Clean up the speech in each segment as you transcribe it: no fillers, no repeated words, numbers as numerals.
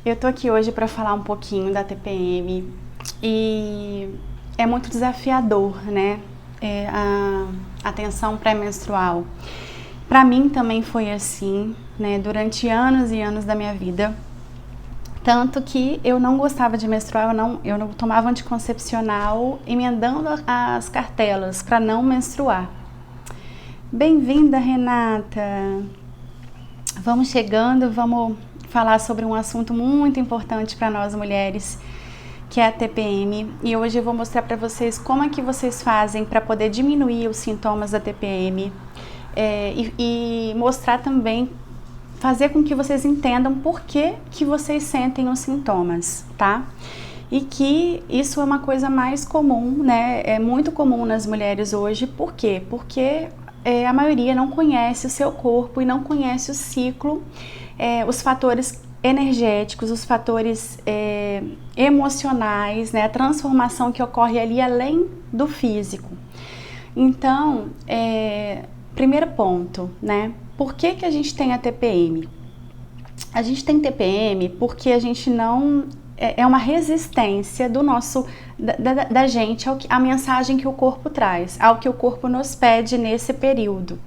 Eu tô aqui hoje para falar um pouquinho da TPM e é muito desafiador, né? A tensão pré-menstrual. Para mim também foi assim, né? Durante anos e anos da minha vida. Tanto que eu não gostava de menstruar, eu não tomava anticoncepcional emendando as cartelas para não menstruar. Bem-vinda, Renata! Vamos chegando, vamos falar sobre um assunto muito importante para nós mulheres, que é a TPM. E hoje eu vou mostrar para vocês como é que vocês fazem para poder diminuir os sintomas da TPM e mostrar também, fazer com que vocês entendam por que vocês sentem os sintomas, tá? E que isso é uma coisa mais comum, né? É muito comum nas mulheres hoje. Por quê? Porque a maioria não conhece o seu corpo e não conhece o ciclo, os fatores energéticos, os fatores emocionais, né? A transformação que ocorre ali além do físico. Então, primeiro ponto, né? Por que a gente tem a TPM? A gente tem TPM porque a gente não... É uma resistência do nosso, da gente à mensagem que o corpo traz, ao que o corpo nos pede nesse período,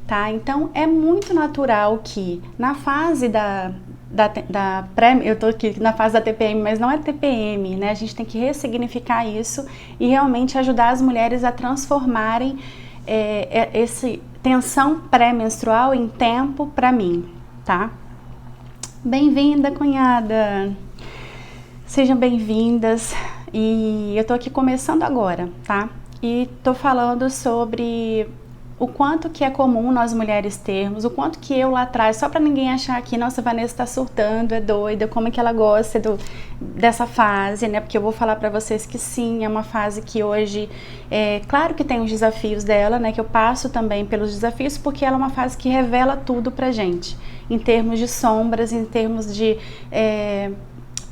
tá? Então, é muito natural que na fase eu tô aqui na fase da TPM, mas não é TPM, né? A gente tem que ressignificar isso e realmente ajudar as mulheres a transformarem esse tensão pré-menstrual em tempo para mim, tá? Bem-vinda, cunhada! Sejam bem-vindas, e eu tô aqui começando agora, tá? E tô falando sobre o quanto que é comum nós mulheres termos, o quanto que eu lá atrás, só para ninguém achar que, nossa, a Vanessa tá surtando, é doida, como é que ela gosta dessa fase, né? Porque eu vou falar para vocês que sim, é uma fase que hoje, claro que tem os desafios dela, né? Que eu passo também pelos desafios, porque ela é uma fase que revela tudo pra gente, em termos de sombras, em termos de...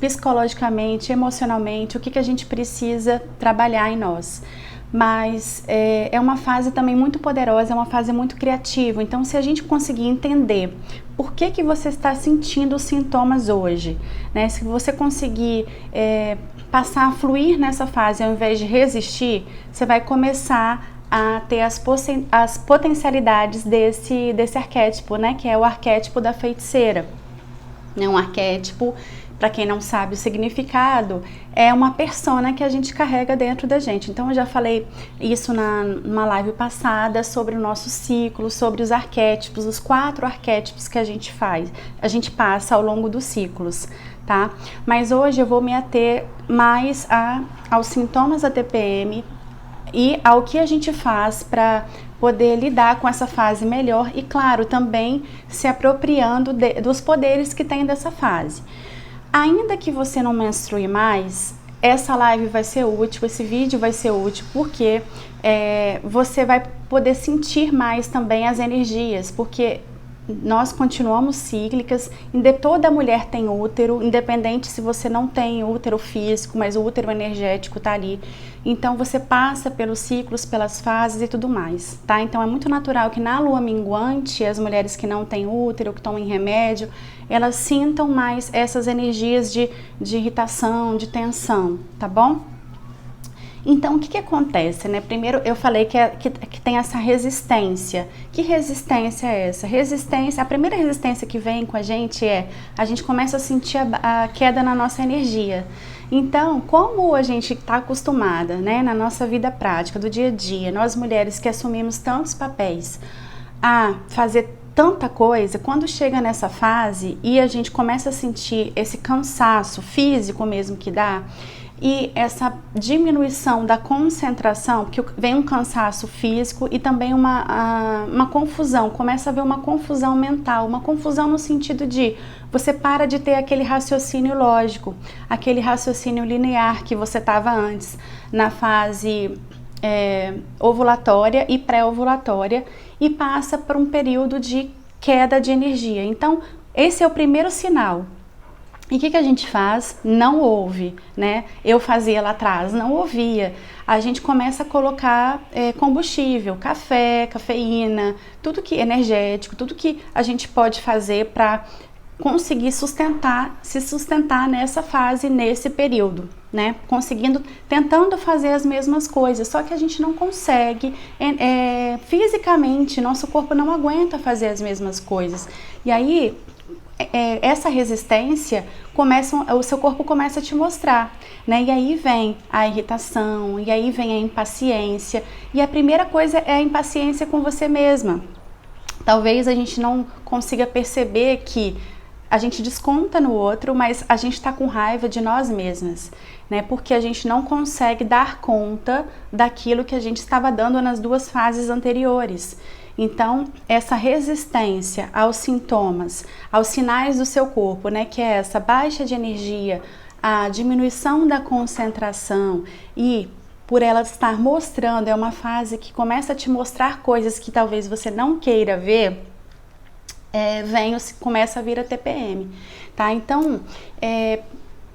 psicologicamente, emocionalmente, o que a gente precisa trabalhar em nós. Mas é uma fase também muito poderosa, é uma fase muito criativa. Então, se a gente conseguir entender por que você está sentindo os sintomas hoje, né? Se você conseguir passar a fluir nessa fase ao invés de resistir, você vai começar a ter as potencialidades desse arquétipo, né? Que é o arquétipo da feiticeira. É um arquétipo, para quem não sabe o significado, é uma persona que a gente carrega dentro da gente. Então eu já falei isso numa live passada sobre o nosso ciclo, sobre os arquétipos, os 4 arquétipos que a gente passa ao longo dos ciclos, tá? Mas hoje eu vou me ater mais aos sintomas da TPM e ao que a gente faz para poder lidar com essa fase melhor e, claro, também se apropriando dos poderes que tem dessa fase. Ainda que você não menstrue mais, essa live vai ser útil, esse vídeo vai ser útil, porque você vai poder sentir mais também as energias, porque nós continuamos cíclicas, toda mulher tem útero, independente se você não tem útero físico, mas o útero energético tá ali. Então você passa pelos ciclos, pelas fases e tudo mais, tá? Então é muito natural que na lua minguante, as mulheres que não têm útero, que tomam remédio, elas sintam mais essas energias de irritação, de tensão, tá bom? Então, o que acontece, né? Primeiro, eu falei que tem essa resistência. Que resistência é essa? A primeira resistência que vem com a gente a gente começa a sentir a queda na nossa energia. Então, como a gente está acostumada, né, na nossa vida prática, do dia a dia, nós mulheres que assumimos tantos papéis, a fazer tanta coisa, quando chega nessa fase e a gente começa a sentir esse cansaço físico mesmo que dá, e essa diminuição da concentração, porque vem um cansaço físico e também uma confusão, começa a haver uma confusão mental, uma confusão no sentido de você para de ter aquele raciocínio lógico, aquele raciocínio linear que você estava antes, na fase ovulatória e pré-ovulatória, e passa por um período de queda de energia. Então, esse é o primeiro sinal. E o que a gente faz? Não ouve, né? Eu fazia lá atrás, não ouvia. A gente começa a colocar combustível, café, cafeína, tudo que energético, tudo que a gente pode fazer para conseguir se sustentar nessa fase, nesse período, né? Tentando fazer as mesmas coisas, só que a gente não consegue, fisicamente, nosso corpo não aguenta fazer as mesmas coisas. E aí, essa resistência, o seu corpo começa a te mostrar, né? E aí vem a irritação, e aí vem a impaciência, e a primeira coisa é a impaciência com você mesma. Talvez a gente não consiga perceber que a gente desconta no outro, mas a gente está com raiva de nós mesmas, né? Porque a gente não consegue dar conta daquilo que a gente estava dando nas duas fases anteriores. Então, essa resistência aos sintomas, aos sinais do seu corpo, né? Que é essa baixa de energia, a diminuição da concentração e por ela estar mostrando, é uma fase que começa a te mostrar coisas que talvez você não queira ver, começa a vir a TPM, tá? Então,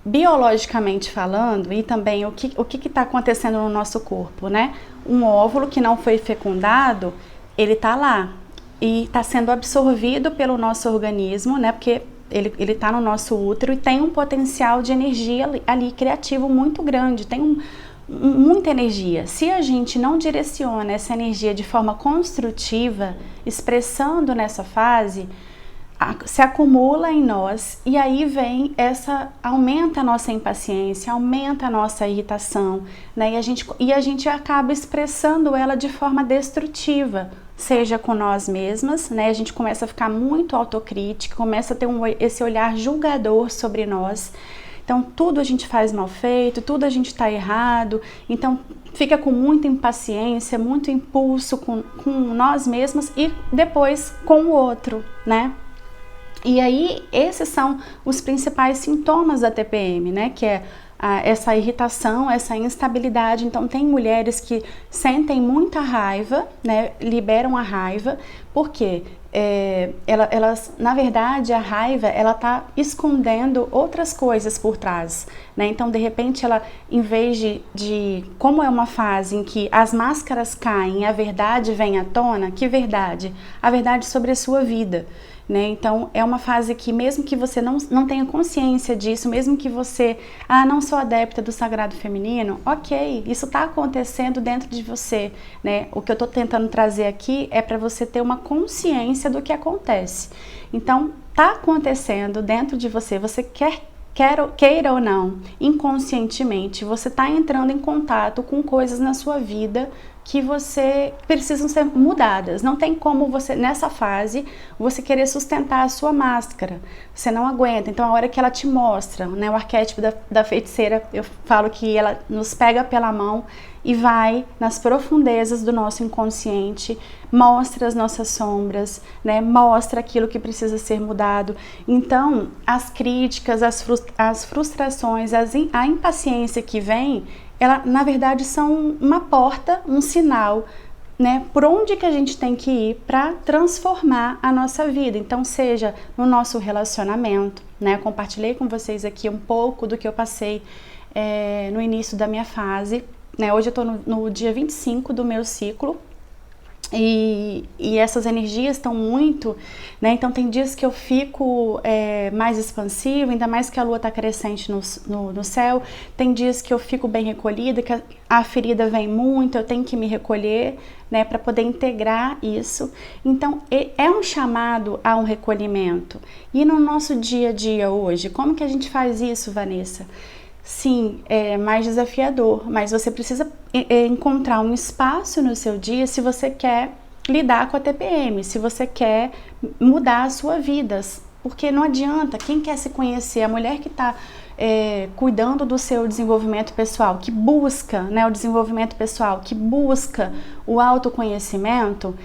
biologicamente falando, e também o que está acontecendo no nosso corpo, né? Um óvulo que não foi fecundado, ele está lá e está sendo absorvido pelo nosso organismo, né? Porque ele está no nosso útero e tem um potencial de energia ali criativo muito grande, tem muita energia. Se a gente não direciona essa energia de forma construtiva, expressando nessa fase, se acumula em nós e aí aumenta a nossa impaciência, aumenta a nossa irritação, né? E a gente acaba expressando ela de forma destrutiva, seja com nós mesmas, né? A gente começa a ficar muito autocrítica, começa a ter esse olhar julgador sobre nós. Então, tudo a gente faz mal feito, tudo a gente está errado, então fica com muita impaciência, muito impulso com nós mesmas e depois com o outro, né? E aí, esses são os principais sintomas da TPM, né? Que é essa irritação, essa instabilidade. Então, tem mulheres que sentem muita raiva, né? Liberam a raiva, porque elas, na verdade, a raiva, ela tá escondendo outras coisas por trás, né? Então, de repente, ela, em vez como é uma fase em que as máscaras caem e a verdade vem à tona, que verdade? A verdade sobre a sua vida, né? Então, é uma fase que mesmo que você não tenha consciência disso, mesmo que você, não sou adepta do sagrado feminino, ok, isso está acontecendo dentro de você, né? O que eu estou tentando trazer aqui é para você ter uma consciência do que acontece. Então, está acontecendo dentro de você, você queira ou não, inconscientemente, você está entrando em contato com coisas na sua vida que precisam ser mudadas. Não tem como você, nessa fase, você querer sustentar a sua máscara. Você não aguenta. Então, a hora que ela te mostra, né, o arquétipo da feiticeira, eu falo que ela nos pega pela mão e vai nas profundezas do nosso inconsciente, mostra as nossas sombras, né, mostra aquilo que precisa ser mudado. Então, as críticas, as frustrações, a impaciência que vem, ela, na verdade, são uma porta, um sinal, né, por onde que a gente tem que ir para transformar a nossa vida. Então, seja no nosso relacionamento, né, eu compartilhei com vocês aqui um pouco do que eu passei no início da minha fase, né, hoje eu estou no dia 25 do meu ciclo, e essas energias estão muito, né? Então tem dias que eu fico mais expansiva, ainda mais que a lua está crescente no céu. Tem dias que eu fico bem recolhida, que a ferida vem muito, eu tenho que me recolher, né, para poder integrar isso. Então é um chamado a um recolhimento. E no nosso dia a dia hoje, como que a gente faz isso, Vanessa? Sim, é mais desafiador, mas você precisa encontrar um espaço no seu dia se você quer lidar com a TPM, se você quer mudar a sua vida, porque não adianta, quem quer se conhecer, a mulher que está cuidando do seu desenvolvimento pessoal, que busca, né, o desenvolvimento pessoal, que busca o autoconhecimento,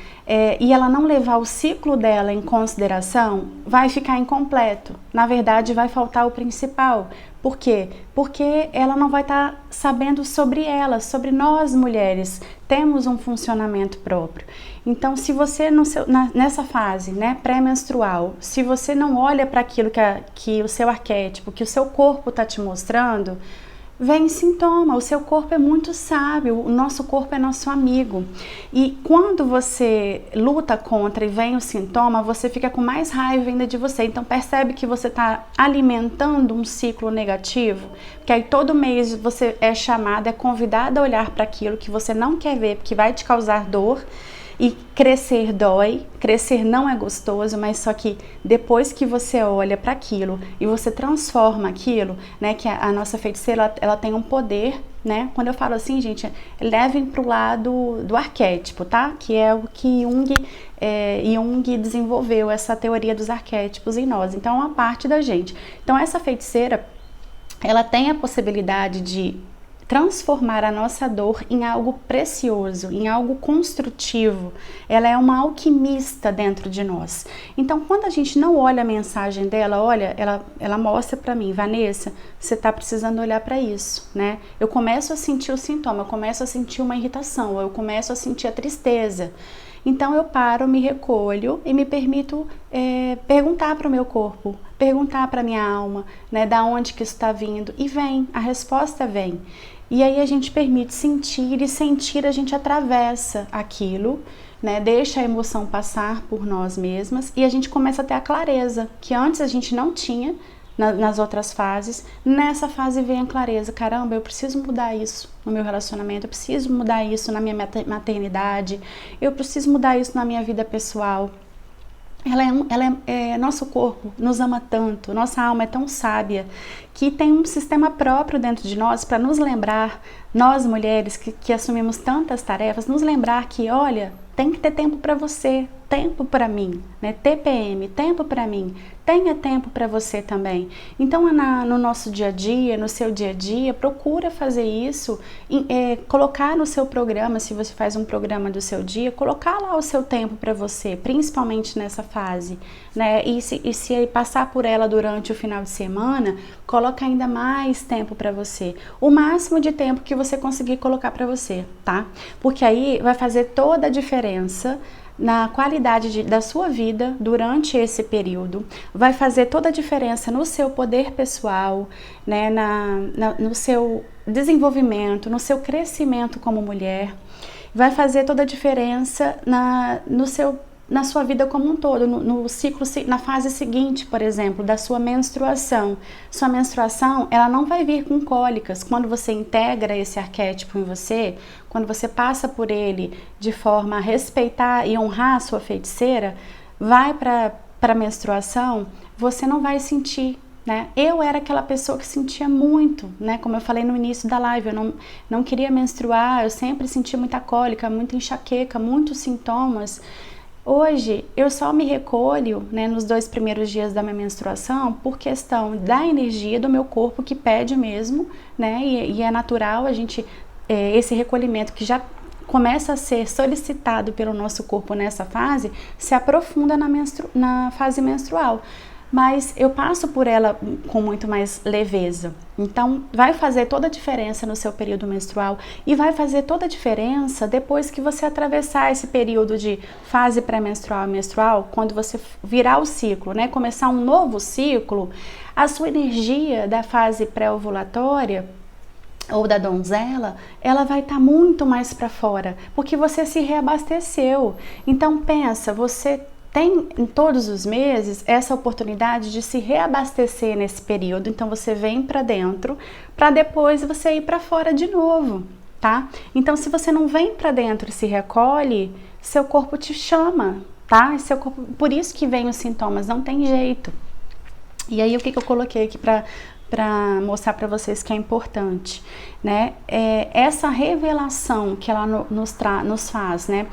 e ela não levar o ciclo dela em consideração, vai ficar incompleto. Na verdade, vai faltar o principal. Por quê? Porque ela não vai estar sabendo sobre ela, sobre nós mulheres, temos um funcionamento próprio. Então, se você nessa fase, né, pré-menstrual, se você não olha para aquilo que o seu arquétipo, que o seu corpo está te mostrando, vem sintoma. O seu corpo é muito sábio, o nosso corpo é nosso amigo. E quando você luta contra e vem o sintoma, você fica com mais raiva ainda de você. Então percebe que você está alimentando um ciclo negativo, que aí todo mês você é chamado, é convidado a olhar para aquilo que você não quer ver, porque vai te causar dor. E crescer dói, crescer não é gostoso, mas só que depois que você olha para aquilo e você transforma aquilo, né, que a nossa feiticeira, ela tem um poder, né, quando eu falo assim, gente, levem para o lado do arquétipo, tá, que é o que Jung desenvolveu, essa teoria dos arquétipos em nós, então é uma parte da gente. Então essa feiticeira, ela tem a possibilidade de transformar a nossa dor em algo precioso, em algo construtivo. Ela é uma alquimista dentro de nós. Então, quando a gente não olha a mensagem dela, olha, ela mostra para mim, Vanessa, você está precisando olhar para isso, né? Eu começo a sentir o sintoma, eu começo a sentir uma irritação, eu começo a sentir a tristeza. Então eu paro, me recolho e me permito perguntar para o meu corpo, perguntar para a minha alma, né, da onde que isso está vindo, e vem, a resposta vem. E aí a gente permite sentir, e sentir a gente atravessa aquilo, né, deixa a emoção passar por nós mesmas e a gente começa a ter a clareza que antes a gente não tinha nas outras fases. Nessa fase vem a clareza, caramba, eu preciso mudar isso no meu relacionamento, eu preciso mudar isso na minha maternidade, eu preciso mudar isso na minha vida pessoal. Nosso corpo nos ama tanto, nossa alma é tão sábia que tem um sistema próprio dentro de nós para nos lembrar, nós mulheres que assumimos tantas tarefas, nos lembrar que, olha, tem que ter tempo para você, tempo para mim, né? TPM, tempo para mim, tenha tempo para você também. Então, no nosso dia a dia, no seu dia a dia, procura fazer isso, colocar no seu programa, se você faz um programa do seu dia, colocar lá o seu tempo para você, principalmente nessa fase, né? E se passar por ela durante o final de semana, coloca ainda mais tempo para você, o máximo de tempo que você conseguir colocar para você, tá? Porque aí vai fazer toda a diferença na qualidade da sua vida durante esse período, vai fazer toda a diferença no seu poder pessoal, né, no seu desenvolvimento, no seu crescimento como mulher, vai fazer toda a diferença na sua vida como um todo, no ciclo, na fase seguinte, por exemplo, da sua menstruação. Sua menstruação, ela não vai vir com cólicas. Quando você integra esse arquétipo em você, quando você passa por ele de forma a respeitar e honrar a sua feiticeira, vai para a menstruação, você não vai sentir, né? Eu era aquela pessoa que sentia muito, né? Como eu falei no início da live, eu não queria menstruar, eu sempre sentia muita cólica, muita enxaqueca, muitos sintomas. Hoje, eu só me recolho, né, nos 2 primeiros dias da minha menstruação por questão da energia do meu corpo que pede mesmo, né, e é natural a gente, esse recolhimento que já começa a ser solicitado pelo nosso corpo nessa fase, se aprofunda na fase menstrual. Mas eu passo por ela com muito mais leveza. Então, vai fazer toda a diferença no seu período menstrual e vai fazer toda a diferença depois que você atravessar esse período de fase pré-menstrual e menstrual, quando você virar o ciclo, né? Começar um novo ciclo, a sua energia da fase pré-ovulatória ou da donzela, ela vai estar muito mais para fora, porque você se reabasteceu. Então, pensa, você tem em todos os meses essa oportunidade de se reabastecer nesse período, então você vem para dentro para depois você ir para fora de novo, tá? Então se você não vem para dentro e se recolhe, seu corpo te chama, tá? Seu corpo, por isso que vem os sintomas, não tem jeito. E aí o que eu coloquei aqui para mostrar para vocês que é importante, né? Essa revelação que ela nos faz, né?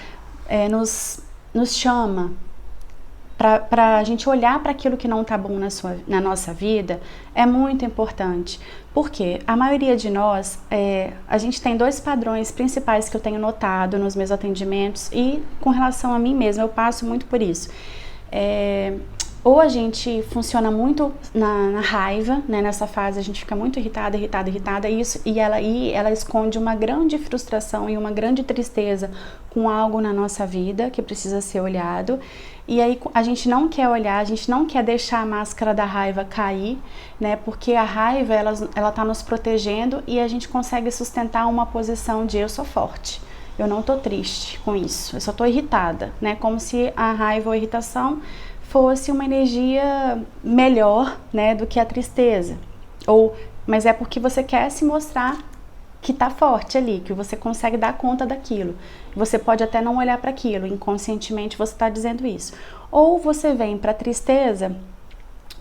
Nos chama para a gente olhar para aquilo que não está bom na nossa vida, é muito importante. Porque a maioria de nós, a gente tem 2 padrões principais que eu tenho notado nos meus atendimentos e com relação a mim mesma, eu passo muito por isso. ou a gente funciona muito na raiva, né? Nessa fase a gente fica muito irritada, e ela esconde uma grande frustração e uma grande tristeza com algo na nossa vida que precisa ser olhado. E aí a gente não quer olhar, a gente não quer deixar a máscara da raiva cair, né? Porque a raiva, ela tá nos protegendo e a gente consegue sustentar uma posição de eu sou forte. Eu não tô triste com isso, eu só tô irritada, né? Como se a raiva ou a irritação fosse uma energia melhor, né, do que a tristeza. Mas é porque você quer se mostrar que tá forte ali, que você consegue dar conta daquilo. Você pode até não olhar para aquilo, inconscientemente você está dizendo isso. Ou você vem para a tristeza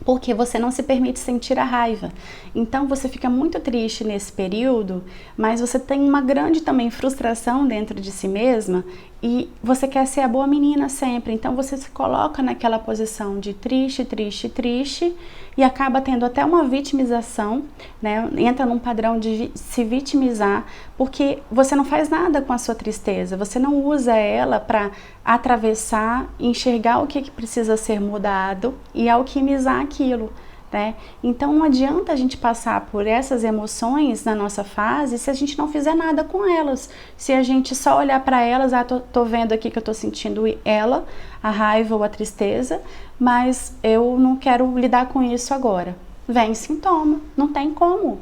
porque você não se permite sentir a raiva. Então você fica muito triste nesse período, mas você tem uma grande também frustração dentro de si mesma e você quer ser a boa menina sempre. Então você se coloca naquela posição de triste e acaba tendo até uma vitimização, né? Entra num padrão de se vitimizar, porque você não faz nada com a sua tristeza, você não usa ela para atravessar, enxergar o que precisa ser mudado e alquimizar aquilo, né? Então não adianta a gente passar por essas emoções na nossa fase se a gente não fizer nada com elas. Se a gente só olhar para elas, tô vendo aqui que eu tô sentindo ela, a raiva ou a tristeza, mas eu não quero lidar com isso agora. Vem sintoma, não tem como,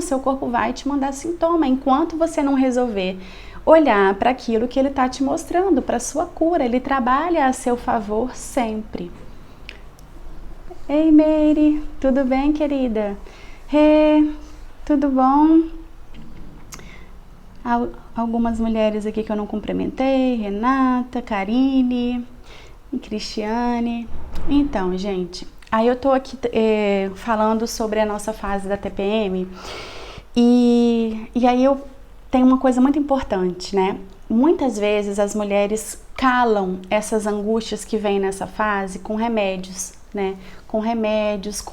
seu corpo vai te mandar sintoma enquanto você não resolver olhar para aquilo que ele está te mostrando, para sua cura. Ele trabalha a seu favor sempre. Ei, Meire, tudo bem, querida? Tudo bom? Algumas mulheres aqui que eu não cumprimentei, Renata, Karine e Cristiane. Então, gente, aí eu tô aqui falando sobre a nossa fase da TPM e aí eu tenho uma coisa muito importante, né? Muitas vezes as mulheres calam essas angústias que vêm nessa fase com remédios, né? Com remédios,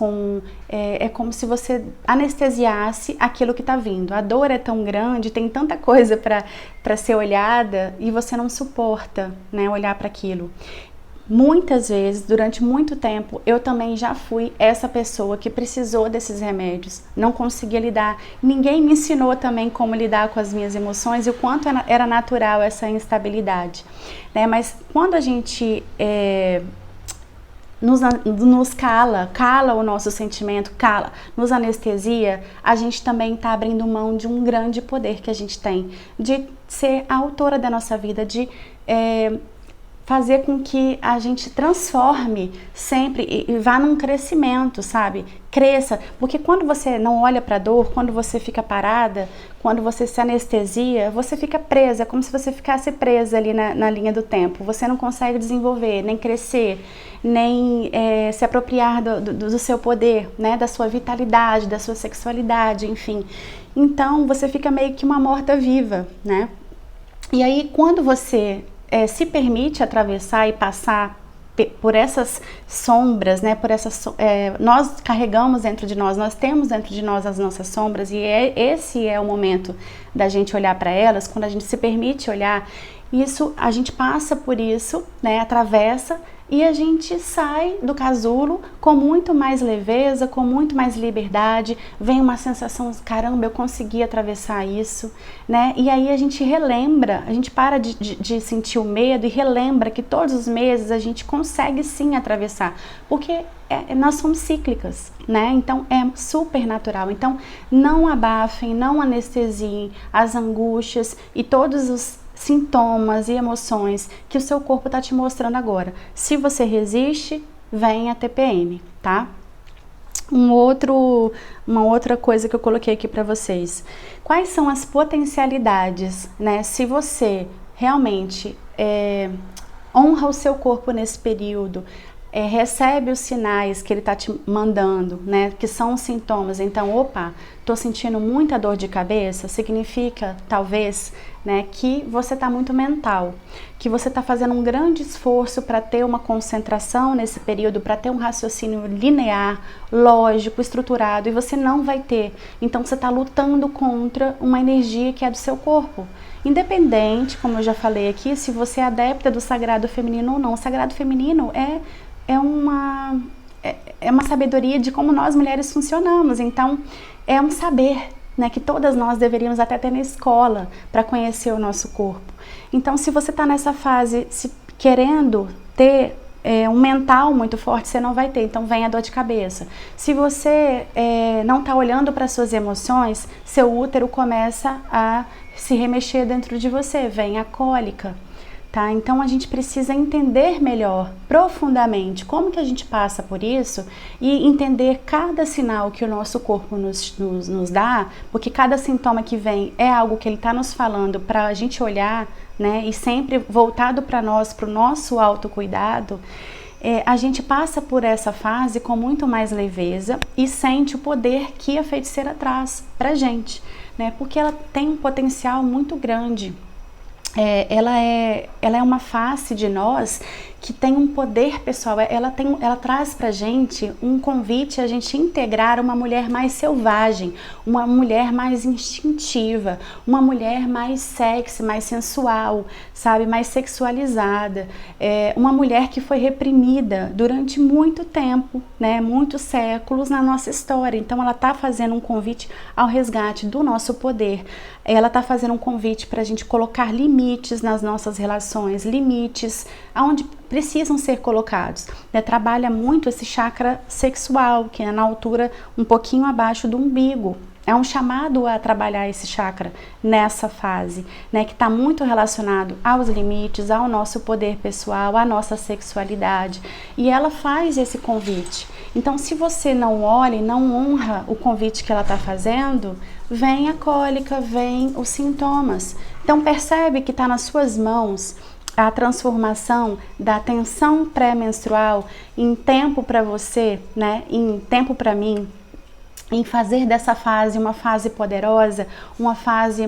é como se você anestesiasse aquilo que tá vindo. A dor é tão grande, tem tanta coisa para ser olhada e você não suporta, né, olhar para aquilo. Muitas vezes, durante muito tempo, eu também já fui essa pessoa que precisou desses remédios, não conseguia lidar. Ninguém me ensinou também como lidar com as minhas emoções e o quanto era natural essa instabilidade, né? Mas quando a gente nos cala o nosso sentimento, nos anestesia, a gente também está abrindo mão de um grande poder que a gente tem, de ser a autora da nossa vida, de fazer com que a gente transforme sempre e vá num crescimento, sabe? Cresça, porque quando você não olha para a dor, quando você fica parada, quando você se anestesia, você fica presa, é como se você ficasse presa ali na linha do tempo. Você não consegue desenvolver, nem crescer, nem se apropriar do seu poder, né? Da sua vitalidade, da sua sexualidade, enfim. Então, você fica meio que uma morta-viva, né? E aí, quando você se permite atravessar e passar por essas sombras, né? Nós carregamos dentro de nós temos dentro de nós as nossas sombras e esse é o momento da gente olhar para elas. Quando a gente se permite olhar isso, a gente passa por isso, né? Atravessa e a gente sai do casulo com muito mais leveza, com muito mais liberdade. Vem uma sensação, caramba, eu consegui atravessar isso, né? E aí a gente relembra, a gente para de sentir o medo e relembra que todos os meses a gente consegue sim atravessar, porque nós somos cíclicas, né? Então é super natural. Então não abafem, não anestesiem as angústias e todos os sintomas e emoções que o seu corpo está te mostrando agora. Se você resiste, vem a TPM, tá? Uma outra coisa que eu coloquei aqui para vocês. Quais são as potencialidades, né? Se você realmente honra o seu corpo nesse período, recebe os sinais que ele está te mandando, né, que são os sintomas. Então, opa, tô sentindo muita dor de cabeça, significa, talvez, né, que você está muito mental, que você está fazendo um grande esforço para ter uma concentração nesse período, para ter um raciocínio linear, lógico, estruturado, e você não vai ter. Então, você está lutando contra uma energia que é do seu corpo. Independente, como eu já falei aqui, se você é adepta do sagrado feminino ou não. O sagrado feminino é é uma, é uma sabedoria de como nós mulheres funcionamos. Então, é um saber, né, que todas nós deveríamos até ter na escola para conhecer o nosso corpo. Então, se você está nessa fase querendo ter um mental muito forte, você não vai ter, então vem a dor de cabeça. Se você não está olhando para suas emoções, seu útero começa a se remexer dentro de você, vem a cólica. Tá? Então a gente precisa entender melhor, profundamente, como que a gente passa por isso e entender cada sinal que o nosso corpo nos dá, porque cada sintoma que vem é algo que ele está nos falando para a gente olhar, né? E sempre voltado para nós, para o nosso autocuidado. A gente passa por essa fase com muito mais leveza e sente o poder que a feiticeira traz pra gente, né? Porque ela tem um potencial muito grande. Ela é uma face de nós que tem um poder pessoal, ela traz pra gente um convite a gente integrar uma mulher mais selvagem, uma mulher mais instintiva, uma mulher mais sexy, mais sensual, sabe, mais sexualizada, uma mulher que foi reprimida durante muito tempo, né, muitos séculos na nossa história. Então ela tá fazendo um convite ao resgate do nosso poder, ela tá fazendo um convite pra gente colocar limites nas nossas relações, limites aonde precisam ser colocados, né? Trabalha muito esse chakra sexual, que é na altura um pouquinho abaixo do umbigo. É um chamado a trabalhar esse chakra nessa fase, né? Que está muito relacionado aos limites, ao nosso poder pessoal, à nossa sexualidade. E ela faz esse convite. Então, se você não olha e não honra o convite que ela está fazendo, vem a cólica, vem os sintomas. Então, percebe que está nas suas mãos a transformação da tensão pré-menstrual em tempo para você, né, em tempo para mim, em fazer dessa fase uma fase poderosa, uma fase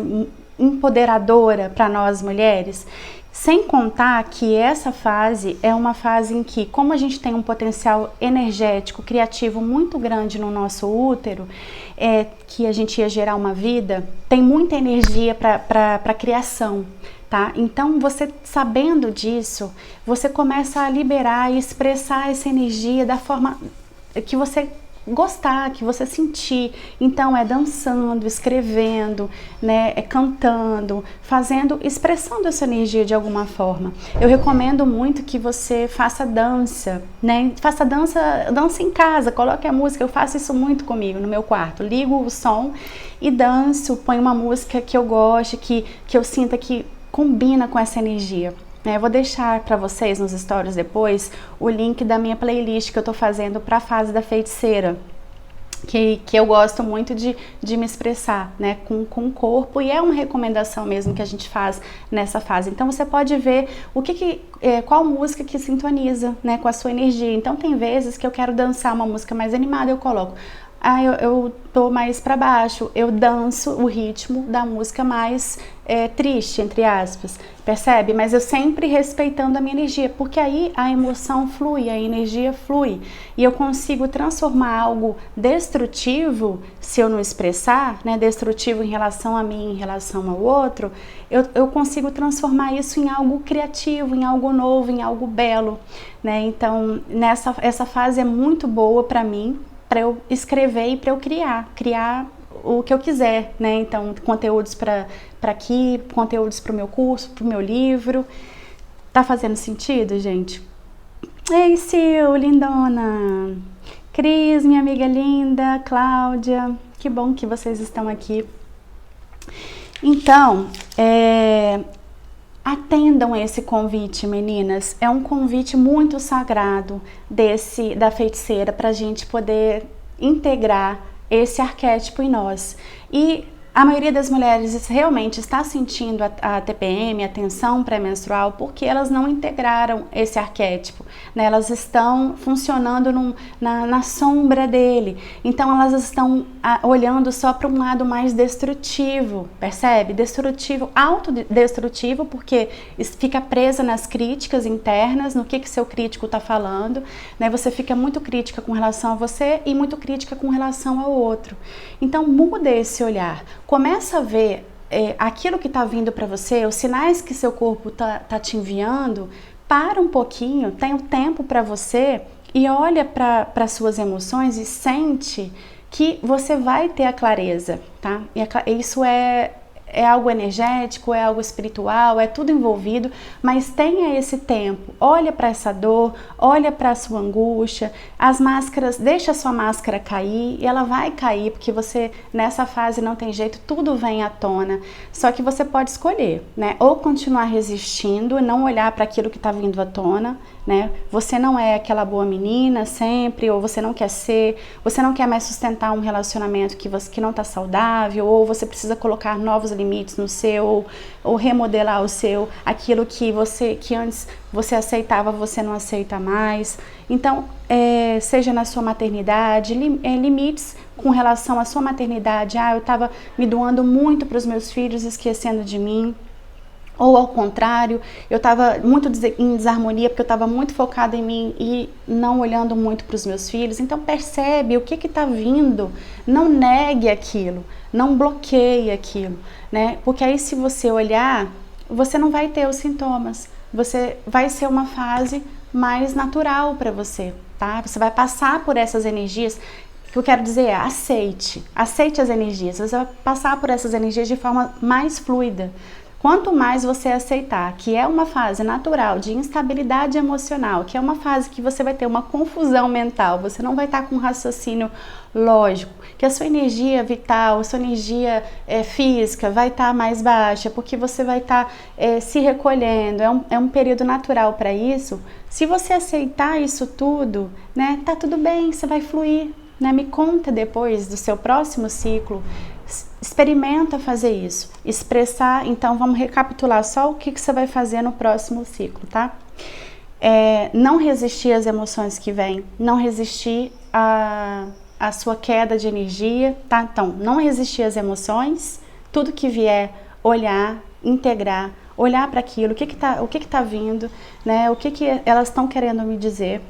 empoderadora para nós mulheres. Sem contar que essa fase é uma fase em que, como a gente tem um potencial energético, criativo muito grande no nosso útero, que a gente ia gerar uma vida, tem muita energia para criação. Tá? Então, você sabendo disso, você começa a liberar e expressar essa energia da forma que você gostar, que você sentir. Então, é dançando, escrevendo, né? Cantando, expressando essa energia de alguma forma. Eu recomendo muito que você faça dança, né? Faça dança em casa, coloque a música. Eu faço isso muito comigo no meu quarto. Ligo o som e danço, ponho uma música que eu goste, que eu sinta que combina com essa energia. Eu vou deixar para vocês nos stories depois o link da minha playlist que eu tô fazendo para a fase da feiticeira, que eu gosto muito de me expressar, né, com o corpo, e é uma recomendação mesmo que a gente faz nessa fase. Então você pode ver qual música que sintoniza, né, com a sua energia. Então tem vezes que eu quero dançar uma música mais animada, eu coloco eu tô mais para baixo, eu danço o ritmo da música mais triste, entre aspas, percebe? Mas eu sempre respeitando a minha energia, porque aí a emoção flui, a energia flui, e eu consigo transformar algo destrutivo, se eu não expressar, né, destrutivo em relação a mim, em relação ao outro, eu consigo transformar isso em algo criativo, em algo novo, em algo belo, né? Então, essa fase é muito boa para mim, para eu escrever e para eu criar o que eu quiser, né? Então, conteúdos para aqui, conteúdos para o meu curso, para o meu livro. Tá fazendo sentido, gente? Ei, Sil, lindona! Cris, minha amiga linda, Cláudia, que bom que vocês estão aqui. Então, atendam esse convite, meninas. É um convite muito sagrado da feiticeira para a gente poder integrar esse arquétipo em nós. E a maioria das mulheres realmente está sentindo a TPM, a tensão pré-menstrual, porque elas não integraram esse arquétipo, né? Elas estão funcionando na sombra dele. Então elas estão olhando só para um lado mais destrutivo, percebe? Destrutivo, autodestrutivo, porque fica presa nas críticas internas, no que seu crítico está falando, né? Você fica muito crítica com relação a você e muito crítica com relação ao outro. Então muda esse olhar. Começa a ver aquilo que está vindo para você, os sinais que seu corpo tá te enviando para um pouquinho, tem um tempo para você e olha para suas emoções e sente que você vai ter a clareza, tá? E isso é algo energético, é algo espiritual, é tudo envolvido, mas tenha esse tempo, olha para essa dor, olha para a sua angústia, as máscaras, deixa a sua máscara cair e ela vai cair, porque você nessa fase não tem jeito, tudo vem à tona, só que você pode escolher, né, ou continuar resistindo, não olhar para aquilo que está vindo à tona, né, você não é aquela boa menina sempre, ou você não quer ser, você não quer mais sustentar um relacionamento que não está saudável, ou você precisa colocar novos limites no seu, ou remodelar o seu, aquilo que antes você aceitava, você não aceita mais. Então, seja na sua maternidade, limites com relação à sua maternidade. Eu estava me doando muito para os meus filhos, esquecendo de mim. Ou ao contrário, eu estava muito em desarmonia porque eu estava muito focada em mim e não olhando muito para os meus filhos. Então percebe o que está vindo, não negue aquilo, não bloqueie aquilo, né? Porque aí se você olhar, você não vai ter os sintomas, vai ser uma fase mais natural para você, tá? Você vai passar por essas energias. O que eu quero dizer é aceite as energias, você vai passar por essas energias de forma mais fluida. Quanto mais você aceitar que é uma fase natural de instabilidade emocional, que é uma fase que você vai ter uma confusão mental, você não vai estar com um raciocínio lógico, que a sua energia vital, a sua energia física vai estar mais baixa, porque você vai estar se recolhendo, é um período natural para isso. Se você aceitar isso tudo, né, tá tudo bem, você vai fluir, né? Me conta depois do seu próximo ciclo. Experimenta fazer isso, expressar. Então vamos recapitular só o que você vai fazer no próximo ciclo, tá? Não resistir às emoções que vêm, não resistir à sua queda de energia, tá? Então, não resistir às emoções, tudo que vier, olhar, integrar, olhar para aquilo, o que tá vindo, né? O que elas estão querendo me dizer.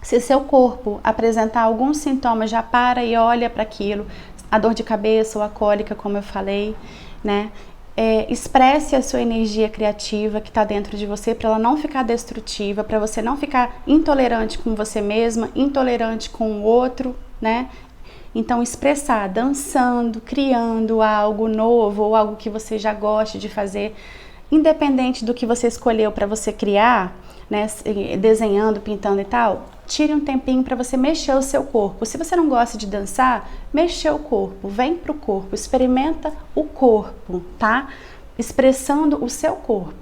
Se seu corpo apresentar algum sintoma, já para e olha para aquilo. A dor de cabeça ou a cólica, como eu falei, né? Expresse a sua energia criativa que está dentro de você para ela não ficar destrutiva, para você não ficar intolerante com você mesma, intolerante com o outro, né? Então, expressar, dançando, criando algo novo ou algo que você já goste de fazer, independente do que você escolheu para você criar, né? Desenhando, pintando e tal. Tire um tempinho para você mexer o seu corpo. Se você não gosta de dançar, mexe o corpo, vem pro corpo, experimenta o corpo, tá? Expressando o seu corpo.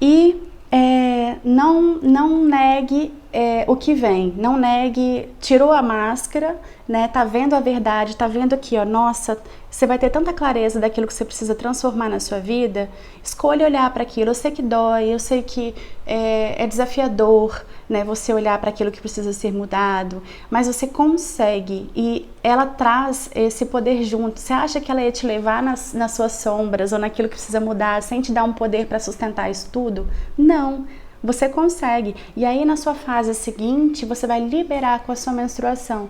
E não negue o que vem, não negue, tirou a máscara, né? Tá vendo a verdade, tá vendo aqui, ó, nossa, você vai ter tanta clareza daquilo que você precisa transformar na sua vida. Escolha olhar para aquilo. Eu sei que dói, eu sei que é desafiador, né? Você olhar para aquilo que precisa ser mudado, mas você consegue e ela traz esse poder junto. Você acha que ela ia te levar nas suas sombras ou naquilo que precisa mudar sem te dar um poder para sustentar isso tudo? Não. Você consegue. E aí na sua fase seguinte, você vai liberar com a sua menstruação.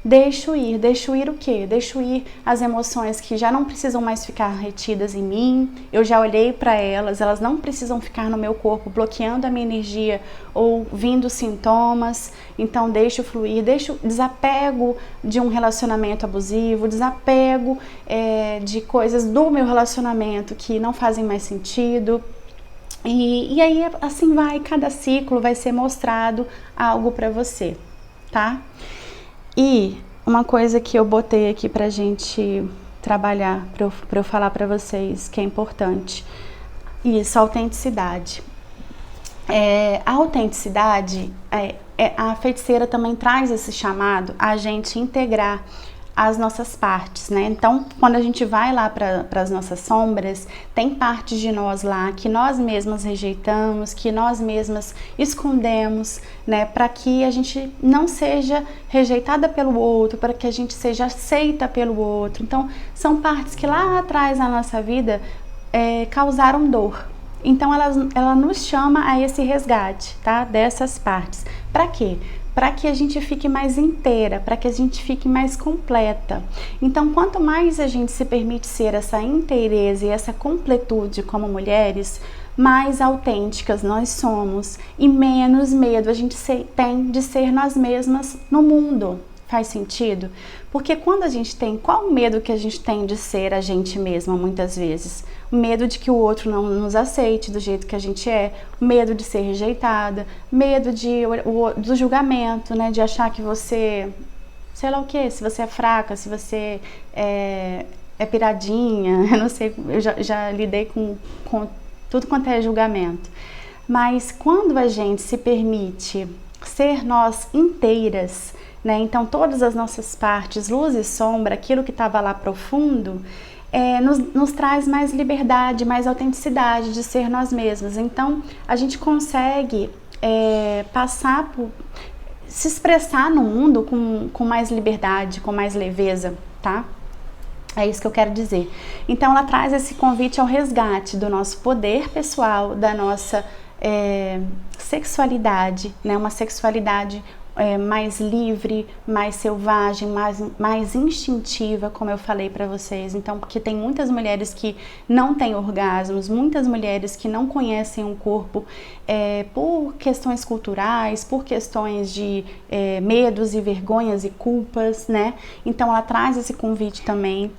Deixo ir o quê? Deixo ir as emoções que já não precisam mais ficar retidas em mim, eu já olhei para elas não precisam ficar no meu corpo, bloqueando a minha energia ou vindo sintomas. Então deixo fluir, desapego de um relacionamento abusivo, desapego de coisas do meu relacionamento que não fazem mais sentido. E aí assim vai, cada ciclo vai ser mostrado algo para você, tá? E uma coisa que eu botei aqui pra gente trabalhar, pra eu falar pra vocês que é importante, isso, a autenticidade. A autenticidade, a feiticeira também traz esse chamado a gente integrar as nossas partes, né? Então, quando a gente vai lá para as nossas sombras, tem partes de nós lá que nós mesmas rejeitamos, que nós mesmas escondemos, né? Para que a gente não seja rejeitada pelo outro, para que a gente seja aceita pelo outro. Então, são partes que lá atrás na nossa vida causaram dor. Então, ela nos chama a esse resgate, tá? Dessas partes. Para quê? Para que a gente fique mais inteira, para que a gente fique mais completa. Então, quanto mais a gente se permite ser essa inteireza e essa completude como mulheres, mais autênticas nós somos e menos medo a gente tem de ser nós mesmas no mundo. Faz sentido? Porque quando a gente tem, qual o medo que a gente tem de ser a gente mesma muitas vezes? O medo de que o outro não nos aceite do jeito que a gente é, o medo de ser rejeitada, medo do julgamento, né? De achar que você, sei lá o que, se você é fraca, se você é piradinha, eu não sei, eu já lidei com tudo quanto é julgamento. Mas quando a gente se permite ser nós inteiras, né? Então todas as nossas partes, luz e sombra, aquilo que estava lá profundo, nos traz mais liberdade, mais autenticidade de ser nós mesmas. Então a gente consegue passar por se expressar no mundo com mais liberdade, com mais leveza, tá? É isso que eu quero dizer. Então ela traz esse convite ao resgate do nosso poder pessoal, da nossa sexualidade, né? Uma sexualidade mais livre, mais selvagem, mais instintiva, como eu falei para vocês. Então, porque tem muitas mulheres que não têm orgasmos, muitas mulheres que não conhecem o corpo por questões culturais, por questões de medos e vergonhas e culpas, né? Então, ela traz esse convite também.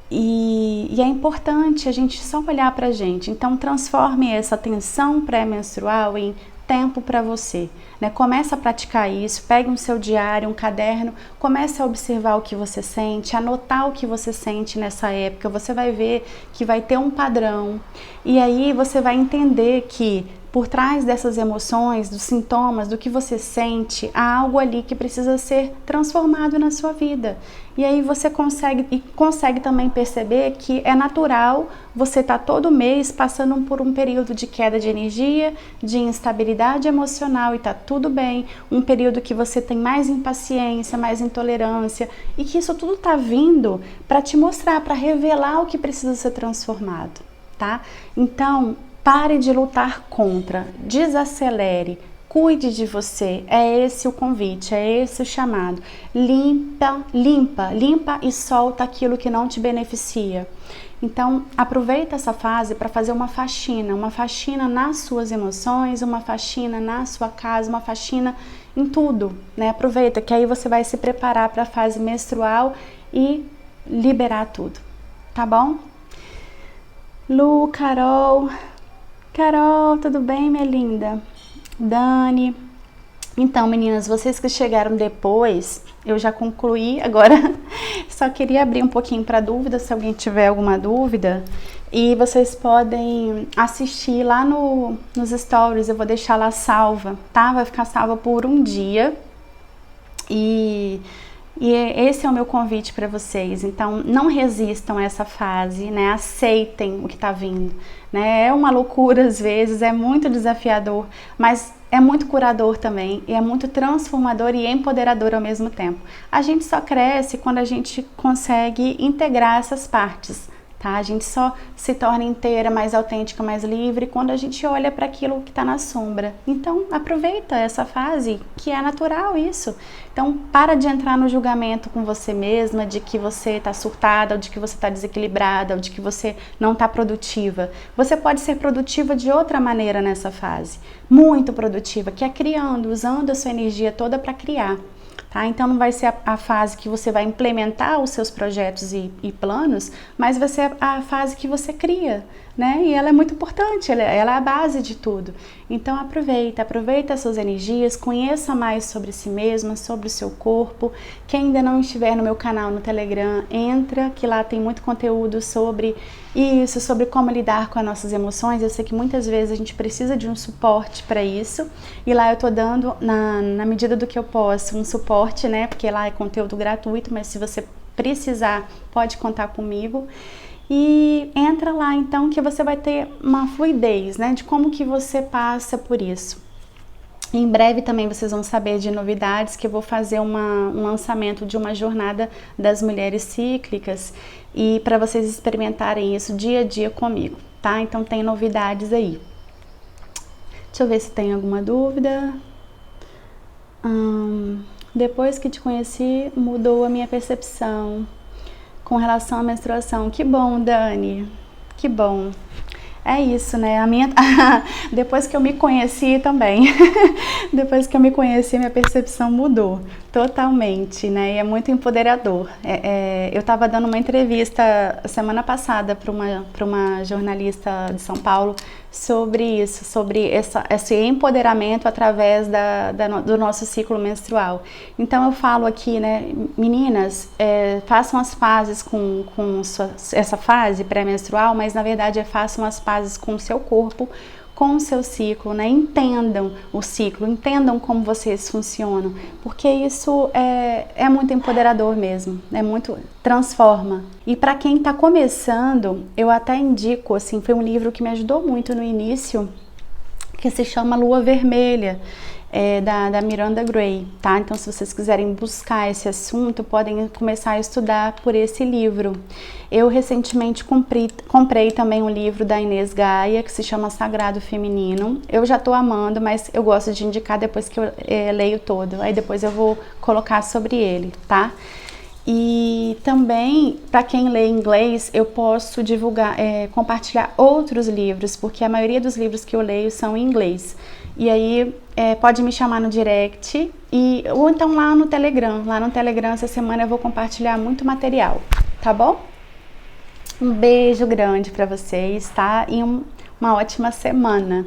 E é importante a gente só olhar pra gente. Então, transforme essa tensão pré-menstrual em tempo para você, né? Comece a praticar isso, pegue um seu diário, um caderno, comece a observar o que você sente, anotar o que você sente nessa época, você vai ver que vai ter um padrão, e aí você vai entender que por trás dessas emoções, dos sintomas, do que você sente, há algo ali que precisa ser transformado na sua vida. E aí você consegue também perceber que é natural você estar todo mês passando por um período de queda de energia, de instabilidade emocional, e tá tudo bem. Um período que você tem mais impaciência, mais intolerância, e que isso tudo tá vindo para te mostrar, para revelar o que precisa ser transformado, tá? Então, pare de lutar contra, desacelere, cuide de você, é esse o convite, é esse o chamado. Limpa e solta aquilo que não te beneficia. Então, aproveita essa fase para fazer uma faxina nas suas emoções, uma faxina na sua casa, uma faxina em tudo, né? Aproveita que aí você vai se preparar para a fase menstrual e liberar tudo, tá bom? Lu, Carol, tudo bem, minha linda? Dani. Então, meninas, vocês que chegaram depois, eu já concluí, agora só queria abrir um pouquinho para dúvida, se alguém tiver alguma dúvida, e vocês podem assistir lá nos stories, eu vou deixar lá salva, tá? Vai ficar salva por um dia, e esse é o meu convite para vocês. Então, não resistam a essa fase, né? Aceitem o que está vindo, né? É uma loucura às vezes, é muito desafiador, mas é muito curador também, e é muito transformador e empoderador ao mesmo tempo. A gente só cresce quando a gente consegue integrar essas partes, tá? A gente só se torna inteira, mais autêntica, mais livre quando a gente olha para aquilo que está na sombra. Então, aproveita essa fase, que é natural isso. Então, para de entrar no julgamento com você mesma, de que você está surtada, ou de que você está desequilibrada, ou de que você não está produtiva. Você pode ser produtiva de outra maneira nessa fase, muito produtiva, que é criando, usando a sua energia toda para criar. Tá? Então não vai ser a fase que você vai implementar os seus projetos e planos, mas vai ser a fase que você cria, né? E ela é muito importante, ela é a base de tudo. Então aproveita as suas energias, conheça mais sobre si mesma, sobre o seu corpo. Quem ainda não estiver no meu canal no Telegram, entra, que lá tem muito conteúdo sobre isso, sobre como lidar com as nossas emoções. Eu sei que muitas vezes a gente precisa de um suporte para isso, e lá eu tô dando, na medida do que eu posso, um suporte, né? Porque lá é conteúdo gratuito, mas se você precisar, pode contar comigo. E entra lá então, que você vai ter uma fluidez, né, de como que você passa por isso. Em breve também vocês vão saber de novidades, que eu vou fazer um lançamento de uma jornada das mulheres cíclicas, e para vocês experimentarem isso dia a dia comigo, tá? Então tem novidades aí. Deixa eu ver se tem alguma dúvida. Depois que te conheci, mudou a minha percepção com relação à menstruação. Que bom, Dani, que bom. É isso, né? A minha depois que eu me conheci também, depois que eu me conheci, minha percepção mudou totalmente, né? E é muito empoderador. Eu estava dando uma entrevista semana passada para uma jornalista de São Paulo sobre isso, sobre esse empoderamento através do nosso ciclo menstrual. Então eu falo aqui, né, meninas, façam as pazes com essa fase pré-menstrual, mas na verdade façam as pazes com o seu corpo, com o seu ciclo, né? Entendam o ciclo, entendam como vocês funcionam, porque isso é muito empoderador mesmo, é muito, transforma. E para quem está começando, eu até indico, assim, foi um livro que me ajudou muito no início, que se chama Lua Vermelha, da Miranda Gray, tá? Então, se vocês quiserem buscar esse assunto, podem começar a estudar por esse livro. Eu recentemente comprei também um livro da Inês Gaia, que se chama Sagrado Feminino. Eu já tô amando, mas eu gosto de indicar depois que eu leio todo. Aí depois eu vou colocar sobre ele, tá? E também, para quem lê inglês, eu posso divulgar, compartilhar outros livros, porque a maioria dos livros que eu leio são em inglês. E aí, pode me chamar no direct, ou então lá no Telegram. Lá no Telegram, essa semana eu vou compartilhar muito material, tá bom? Um beijo grande para vocês, tá? E uma ótima semana.